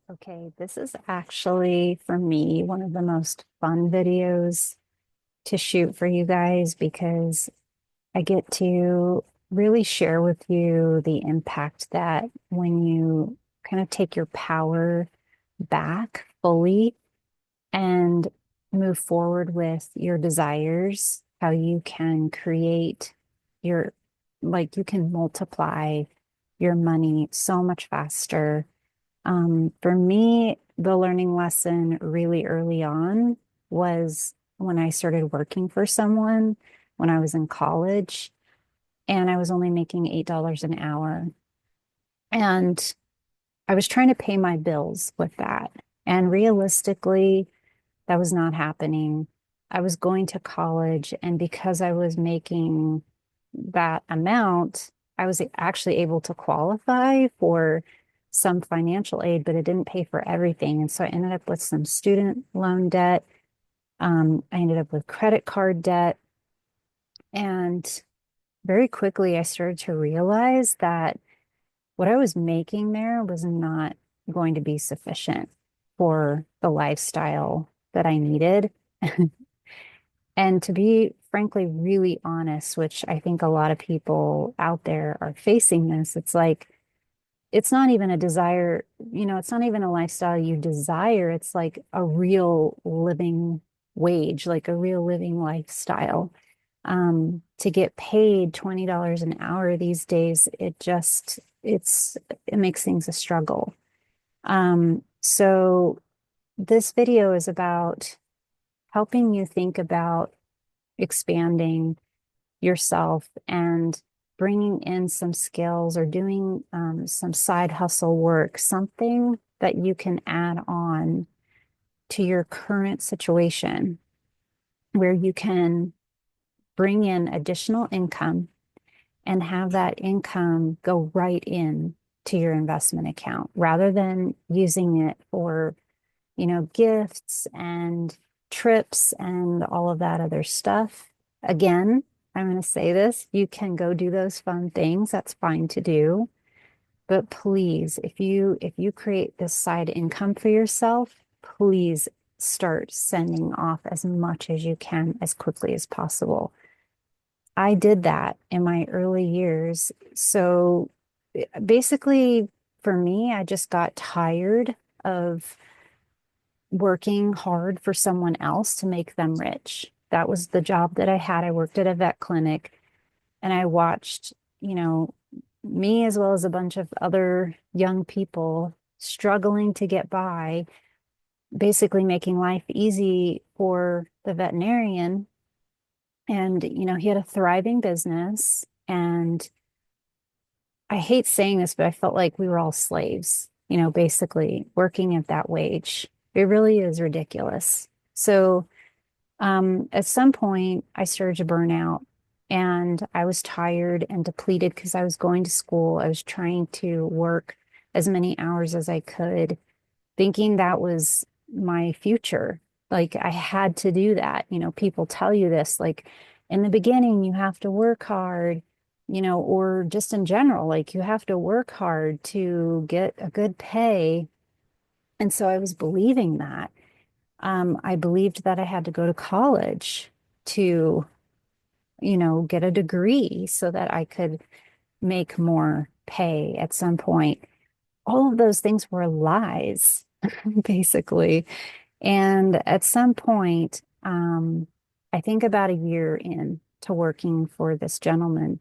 Okay, this is actually for me one of the most fun videos to shoot for you guys because I get to really share with you the impact that when you kind of take your power back fully and move forward with your desires, how you can create your, like, you can multiply your money so much faster. For me, the learning lesson really early on was when I started working for someone when I was in college and I was only making $8 an hour. And I was trying to pay my bills with that. And realistically, that was not happening. I was going to college, and because I was making that amount, I was actually able to qualify for some financial aid, but it didn't pay for everything. And so I ended up with some student loan debt. I ended up with credit card debt. And very quickly, I started to realize that what I was making there was not going to be sufficient for the lifestyle that I needed. And to be frankly really honest, which I think a lot of people out there are facing this, it's like it's not even a desire, it's not even a lifestyle you desire. It's like a real living wage, like a real living lifestyle. To get paid $20 an hour these days, it makes things a struggle. So this video is about helping you think about expanding yourself and bringing in some skills or doing some side hustle work, something that you can add on to your current situation where you can bring in additional income and have that income go right in to your investment account rather than using it for, gifts and trips and all of that other stuff. Again, I'm going to say this, you can go do those fun things. That's fine to do. But please, if you create this side income for yourself, please start sending off as much as you can as quickly as possible. I did that in my early years. So basically, for me, I just got tired of working hard for someone else to make them rich. That was the job that I had. I worked at a vet clinic and I watched, me as well as a bunch of other young people struggling to get by, basically making life easy for the veterinarian. And, he had a thriving business. And I hate saying this, but I felt like we were all slaves, basically working at that wage. It really is ridiculous. So, at some point, I started to burn out and I was tired and depleted because I was going to school. I was trying to work as many hours as I could, thinking that was my future. Like I had to do that. People tell you this, like in the beginning, you have to work hard, or just in general, like you have to work hard to get a good pay. And so I was believing that. I believed that I had to go to college to, get a degree so that I could make more pay at some point. All of those things were lies, basically. And at some point, I think about a year in to working for this gentleman,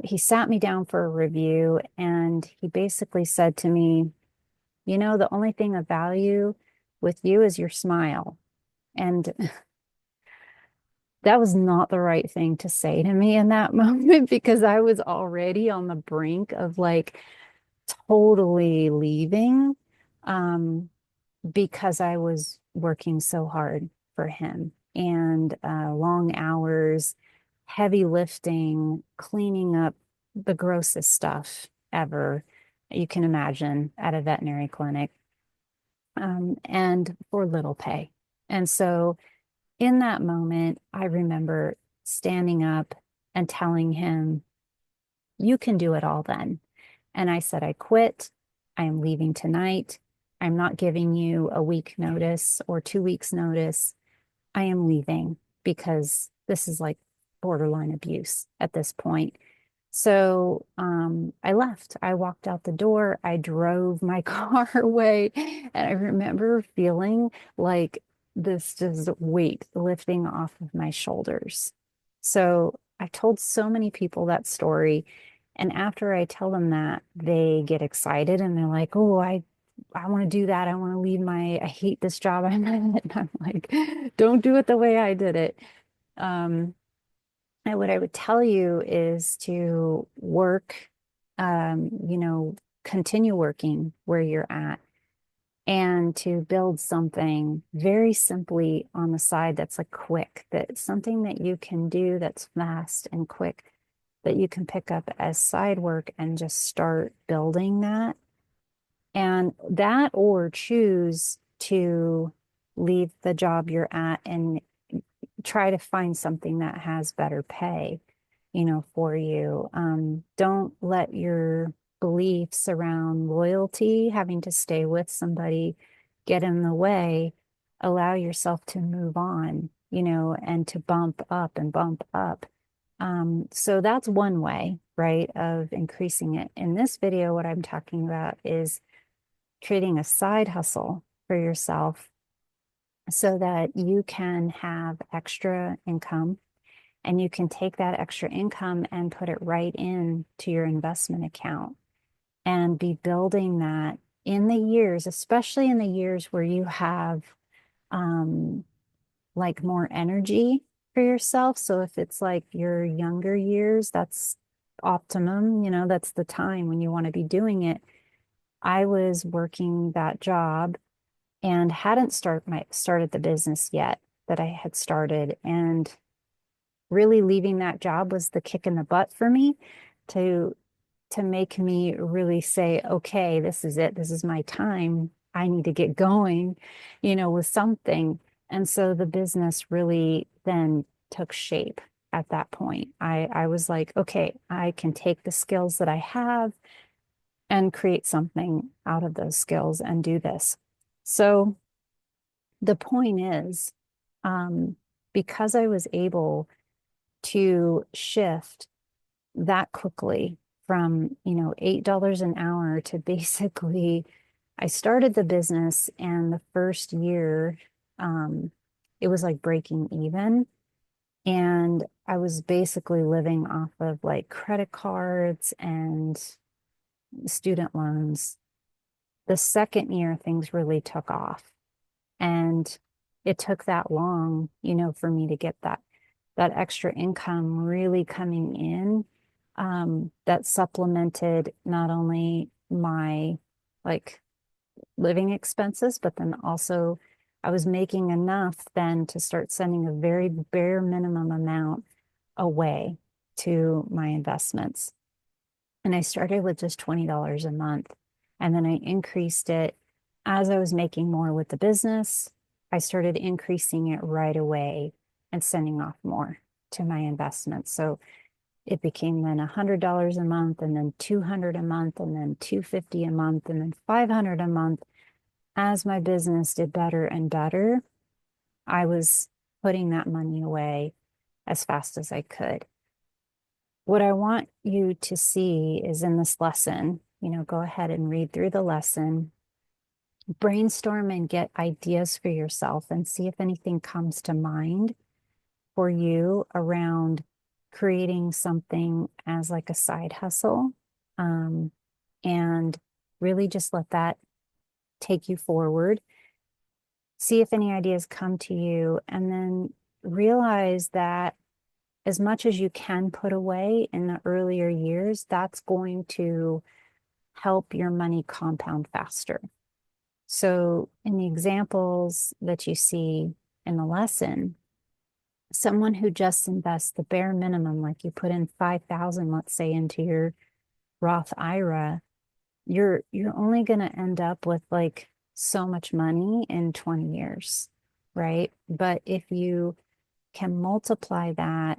he sat me down for a review and he basically said to me, the only thing of value with you is your smile. And that was not the right thing to say to me in that moment because I was already on the brink of like totally leaving because I was working so hard for him and long hours, heavy lifting, cleaning up the grossest stuff ever you can imagine at a veterinary clinic, and for little pay. And so in that moment, I remember standing up and telling him, "You can do it all then." And I said, "I quit. I am leaving tonight. I'm not giving you a week notice or 2 weeks notice. I am leaving because this is like borderline abuse at this point. So I left. I walked out the door. I drove my car away. And I remember feeling like this just weight lifting off of my shoulders. So I told so many people that story. And after I tell them that, they get excited and they're like, oh, I want to do that. I want to leave I hate this job I'm in. And I'm like, don't do it the way I did it. Um, and what I would tell you is to work, you know, continue working where you're at and to build something very simply on the side that's like quick, that's something that you can do that's fast and quick that you can pick up as side work and just start building that. And that or choose to leave the job you're at and try to find something that has better pay, for you. Don't let your beliefs around loyalty, having to stay with somebody, get in the way. Allow yourself to move on, and to bump up and bump up. So that's one way, right, of increasing it. In this video, what I'm talking about is creating a side hustle for yourself so that you can have extra income and you can take that extra income and put it right in to your investment account and be building that in the years, especially in the years where you have um, like more energy for yourself. So if it's like your younger years, that's optimum, that's the time when you want to be doing it. I was working that job and hadn't started the business yet that I had started. And really leaving that job was the kick in the butt for me to make me really say, okay, this is it. This is my time. I need to get going, with something. And so the business really then took shape at that point. I was like, okay, I can take the skills that I have and create something out of those skills and do this. So the point is, um, because I was able to shift that quickly from, $8 an hour to basically, I started the business and the first year, um, it was like breaking even. And I was basically living off of like credit cards and student loans. The second year, things really took off. And it took that long, for me to get that extra income really coming in, that supplemented not only my like living expenses, but then also I was making enough then to start sending a very bare minimum amount away to my investments. And I started with just $20 a month. And then I increased it as I was making more with the business. I started increasing it right away and sending off more to my investments. So it became then $100 a month and then 200 a month and then 250 a month and then 500 a month. As my business did better and better, I was putting that money away as fast as I could. What I want you to see is in this lesson, go ahead and read through the lesson, brainstorm and get ideas for yourself and see if anything comes to mind for you around creating something as like a side hustle. Um, and really just let that take you forward. See if any ideas come to you, and then realize that as much as you can put away in the earlier years, that's going to help your money compound faster. So, in the examples that you see in the lesson, someone who just invests the bare minimum, like you put in 5,000, let's say, into your Roth IRA, you're only going to end up with like so much money in 20 years, right? But if you can multiply that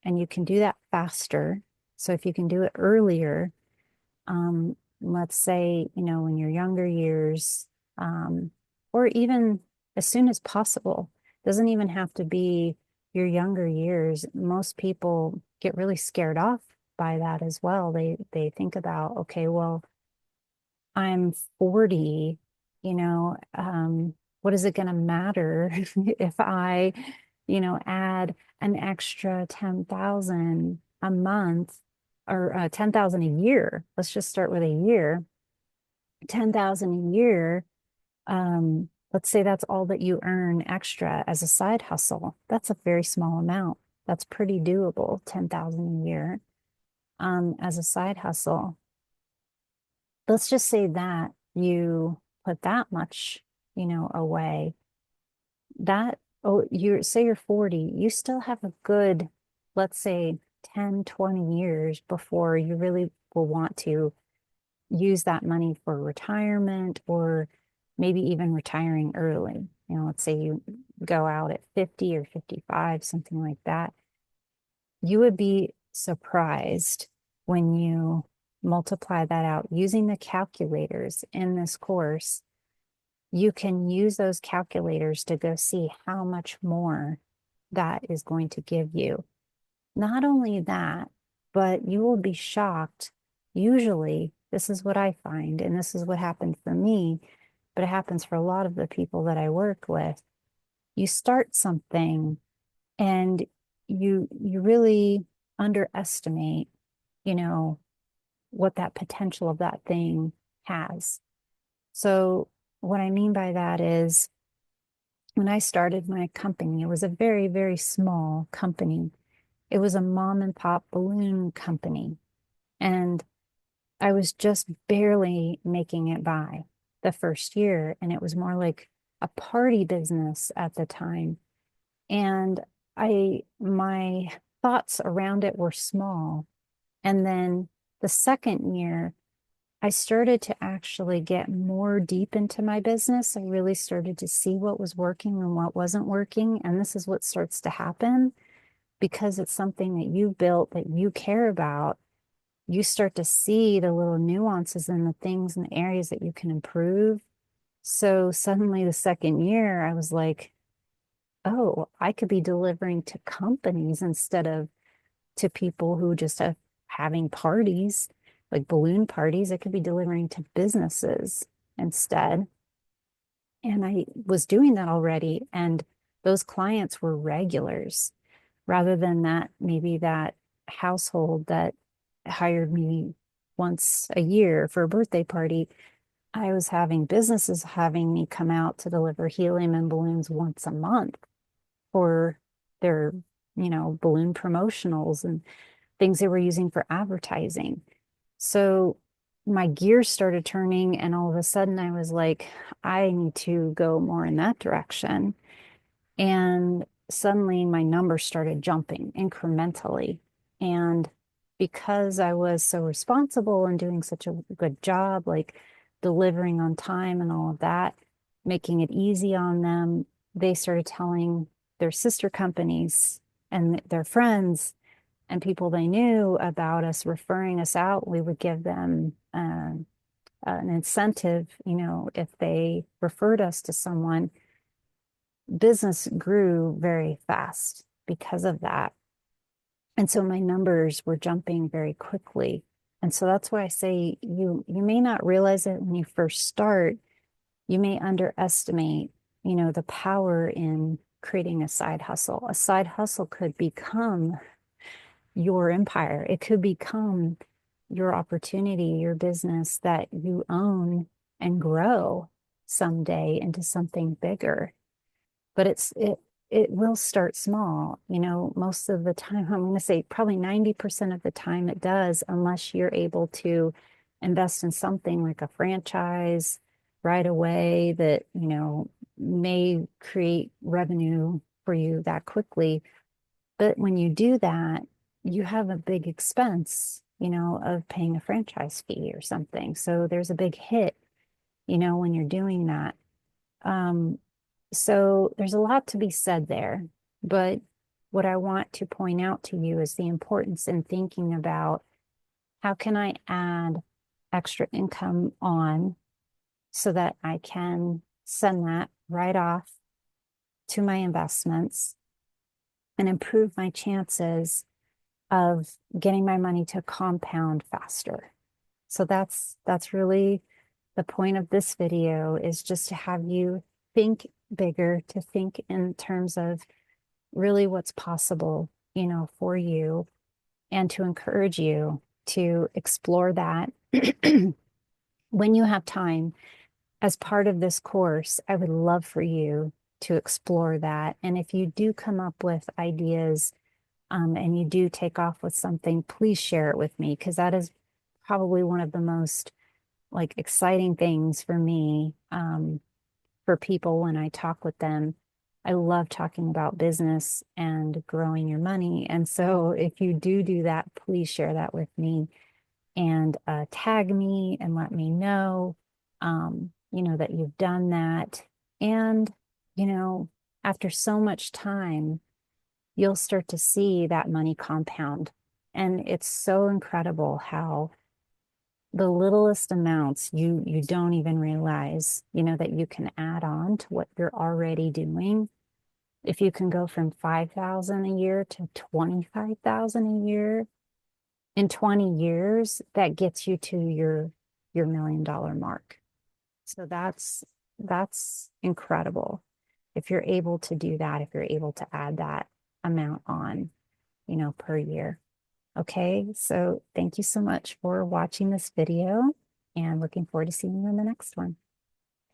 and you can do that faster, so if you can do it earlier, let's say, in your younger years, um, or even as soon as possible. Doesn't even have to be your younger years. Most people get really scared off by that as well. They think about, okay, well, I'm 40, what is it going to matter if I, add an extra 10,000 a month or 10,000 a year? Let's just start with a year. 10,000 a year. Let's say that's all that you earn extra as a side hustle. That's a very small amount. That's pretty doable, 10,000 a year, as a side hustle. Let's just say that you put that much, away. That, oh, you say you're 40, you still have a good, let's say 10, 20 years before you really will want to use that money for retirement or maybe even retiring early. Let's say you go out at 50 or 55, something like that. You would be surprised when you multiply that out using the calculators in this course. You can use those calculators to go see how much more that is going to give you. Not only that, but you will be shocked. Usually, this is what I find, and this is what happened for me, but it happens for a lot of the people that I work with. You start something and you really underestimate, you know, what that potential of that thing has. So what I mean by that is when I started my company, it was a very, very small company. It was a mom and pop balloon company. And I was just barely making it by the first year. And it was more like a party business at the time. And my thoughts around it were small. And then the second year, I started to actually get more deep into my business. I really started to see what was working and what wasn't working. And this is what starts to happen because it's something that you built that you care about. You start to see the little nuances and the things and the areas that you can improve. So suddenly the second year, I was like, oh, I could be delivering to companies instead of to people who just have having parties, like balloon parties. I could be delivering to businesses instead. And I was doing that already. And those clients were regulars rather than that, maybe that household that hired me once a year for a birthday party. I was having businesses having me come out to deliver helium and balloons once a month for their, balloon promotionals and things they were using for advertising. So my gears started turning, and all of a sudden I was like, I need to go more in that direction. And suddenly my numbers started jumping incrementally. And because I was so responsible and doing such a good job, like delivering on time and all of that, making it easy on them, they started telling their sister companies and their friends and people they knew about us, referring us out. We would give them an incentive, if they referred us to someone. Business grew very fast because of that. And so my numbers were jumping very quickly. And so that's why I say you may not realize it when you first start. You may underestimate, the power in creating a side hustle. A side hustle could become your empire. It could become your opportunity, your business that you own and grow someday into something bigger. But it will start small. Most of the time, I'm going to say probably 90% of the time it does, unless you're able to invest in something like a franchise right away that, may create revenue for you that quickly. But when you do that, you have a big expense, of paying a franchise fee or something. So there's a big hit, when you're doing that. Um, so there's a lot to be said there. But what I want to point out to you is the importance in thinking about how can I add extra income on so that I can send that right off to my investments and improve my chances of getting my money to compound faster. So that's really the point of this video, is just to have you think bigger, to think in terms of really what's possible, for you, and to encourage you to explore that when you have time. As part of this course, I would love for you to explore that. And if you do come up with ideas, and you do take off with something, please share it with me, because that is probably one of the most like exciting things for me, for people when I talk with them. I love talking about business and growing your money. And so if you do that, please share that with me, and tag me and let me know, that you've done that. And, you know, after so much time, you'll start to see that money compound. And it's so incredible how the littlest amounts you don't even realize, that you can add on to what you're already doing. If you can go from 5,000 a year to 25,000 a year in 20 years, that gets you to your $1 million mark. So that's incredible. If you're able to do that, if you're able to add that amount on, per year. Okay, so thank you so much for watching this video, and looking forward to seeing you in the next one.